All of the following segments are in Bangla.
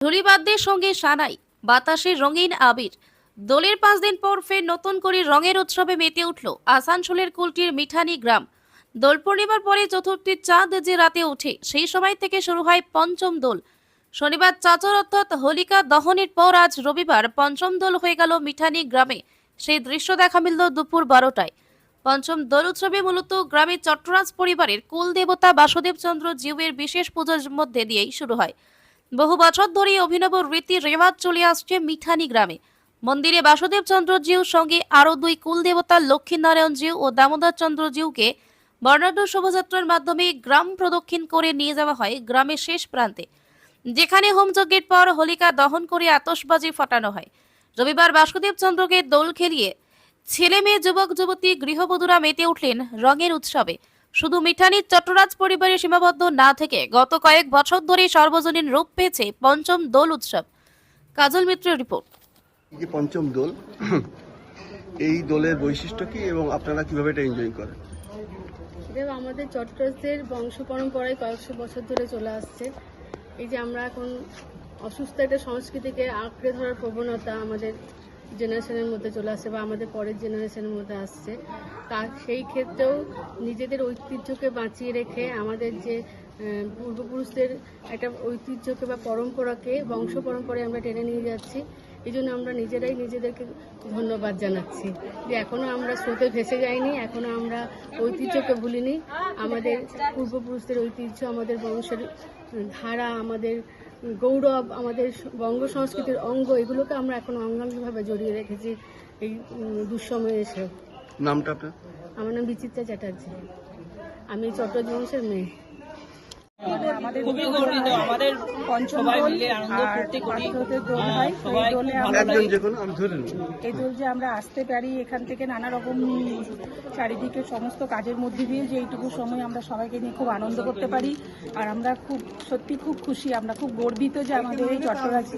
ধূলিবাদ্যের সঙ্গে সানাই, বাতাসে রঙিন আবির। দোলের 5 দিন পর ফের নতুন করে রঙের উৎসবে মেতে উঠল আসানসোলের কুলটির মিঠানি গ্রাম। দোল পূর্ণিমার পরে চতুর্থীর চাঁদ যে রাতে ওঠে, সেই সময় থেকে শুরু হয় পঞ্চম দোল। শনিবার চাচর অর্থাৎ হোলিকা দহনের পর আজ রবিবার পঞ্চম দোল হয়ে গেল মিঠানি গ্রামে। সেই দৃশ্য দেখা মিলল দুপুর 12টায়। পঞ্চম দোল উৎসবে মূলত গ্রামের চট্টরাজ পরিবারের কুল দেবতা বাসুদেব চন্দ্র জিউয়ের বিশেষ পুজোর মধ্যে দিয়েই শুরু হয়। বহু বছর ধরে অভিনব রীতি রেওয়াজ চলে আসছে মিঠানি গ্রামে। মন্দিরে বাসুদেব চন্দ্র জিউর সঙ্গে আরো দুই কুল দেবতা লক্ষ্মীনারায়ণ জিউ ও দামোদর চন্দ্র জিউকে বর্ণাঢ্য শোভাযাত্রার মাধ্যমে গ্রাম প্রদক্ষিণ করে নিয়ে যাওয়া হয় গ্রামের শেষ প্রান্তে, যেখানে হোমযজ্ঞের পর হোলিকা দহন করে আতশবাজি ফাটানো হয়। রবিবার বাসুদেব চন্দ্রকে দোল খেলিয়ে ছেলে মেয়ে যুবক যুবতী গৃহবধূরা মেতে উঠলেন রঙের উৎসবে। শুধু মিঠানির চট্টরাজ পরিবারে সীমাবদ্ধ না থেকে গত কয়েক বছর ধরে সর্বজনীন রূপ পেয়েছে পঞ্চম দোল উৎসব। কাজল মিত্রের রিপোর্ট। পঞ্চম দোল, এই দোলের বৈশিষ্ট্য কি এবং আপনারা কিভাবে এটা এনজয় করেন? আমাদের চট্টরাজদের বংশ পরম্পরায় কয়েকশো বছর ধরে চলে আসছে। এই যে আমরা এখন অসুস্থ একটা সংস্কৃতিকে আঁকড়ে ধরার প্রবণতা আমাদের জেনারেশনের মধ্যে চলে আসছে বা আমাদের পরের জেনারেশনের মধ্যে আসছে, তার সেই ক্ষেত্রেও নিজেদের ঐতিহ্যকে বাঁচিয়ে রেখে আমাদের যে পূর্বপুরুষদের একটা ঐতিহ্যকে বা পরম্পরাকে বংশ পরম্পরায় আমরা টেনে নিয়ে যাচ্ছি। এই জন্য আমরা নিজেরাই নিজেদেরকে ধন্যবাদ জানাচ্ছি যে এখনও আমরা স্রোতে ভেসে যাইনি, এখনও আমরা ঐতিহ্যকে ভুলিনি। আমাদের পূর্বপুরুষদের ঐতিহ্য, আমাদের বংশের ধারা, আমাদের গৌরব, আমাদের বঙ্গ সংস্কৃতির অঙ্গ, এগুলোকে আমরা এখন অঙ্গাঙ্গিভাবে জড়িয়ে রেখেছি এই দুঃসময়ে এসে। নামটা আপনার? আমার নাম বিচিত্রা চ্যাটার্জি, আমি চট্টরাজ বংশের মেয়ে। খুবই গর্বিত, আমাদের সবাই মিলে আনন্দ করতে করি। এই দোল যে আমরা আসতে পারি এখান থেকে নানা রকম চারিদিকে সমস্ত কাজের মধ্যে দিয়ে যে এইটুকু সময় আমরা সবাইকে নিয়ে খুব আনন্দ করতে পারি। আর আমরা সত্যি খুব খুশি, আমরা খুব গর্বিত যে আমাদের এই চট্টরাজ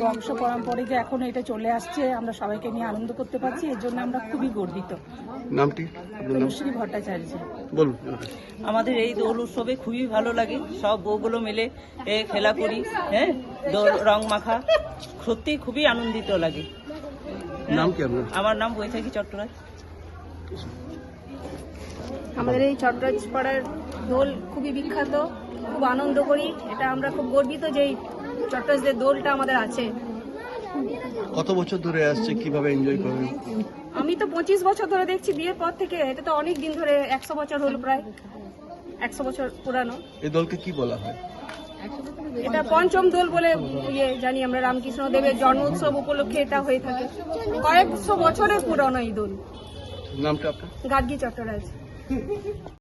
বংশ পরম্পরায় যে এখন এটা চলে আসছে, আমরা সবাইকে নিয়ে আনন্দ করতে পারছি, এর জন্য আমরা খুবই গর্বিত। নামটি? তনুশ্রী ভট্টাচার্য। বলুন। আমাদের এই দোল উৎসবে খুবই ভালো লাগে, সব বউগুলো মিলে খেলা করি, হ্যাঁ, দোল রং মাখা, সত্যি খুবই আনন্দিত লাগে। নাম কি আপনার? আমার নাম বৈশাখী চট্টরাজ। আমাদের এই চট্টরাজ পাড়ার দোল খুবই বিখ্যাত, খুব আনন্দ করি, এটা আমরা খুব গর্বিত যে এই চট্টরাজদের দোলটা আমাদের আছে। কত বছর ধরে আসছে, কিভাবে এনজয় করবেন? আমি তো 25 বছর ধরে দেখছি, বিয়ের পর থেকে। এটা তো অনেক দিন ধরে, 100 বছর হলো, প্রায় 100 বছর পুরানো। এই দলকে কি বলা হয়? এটা পঞ্চম দোল বলে জানি আমরা। রামকৃষ্ণ দেবের জন্ম উৎসব উপলক্ষে এটা হয়ে থাকে, কয়েকশো বছরের পুরানো এই দোল। নামটা আপনার? গার্গী চট্টরাজ।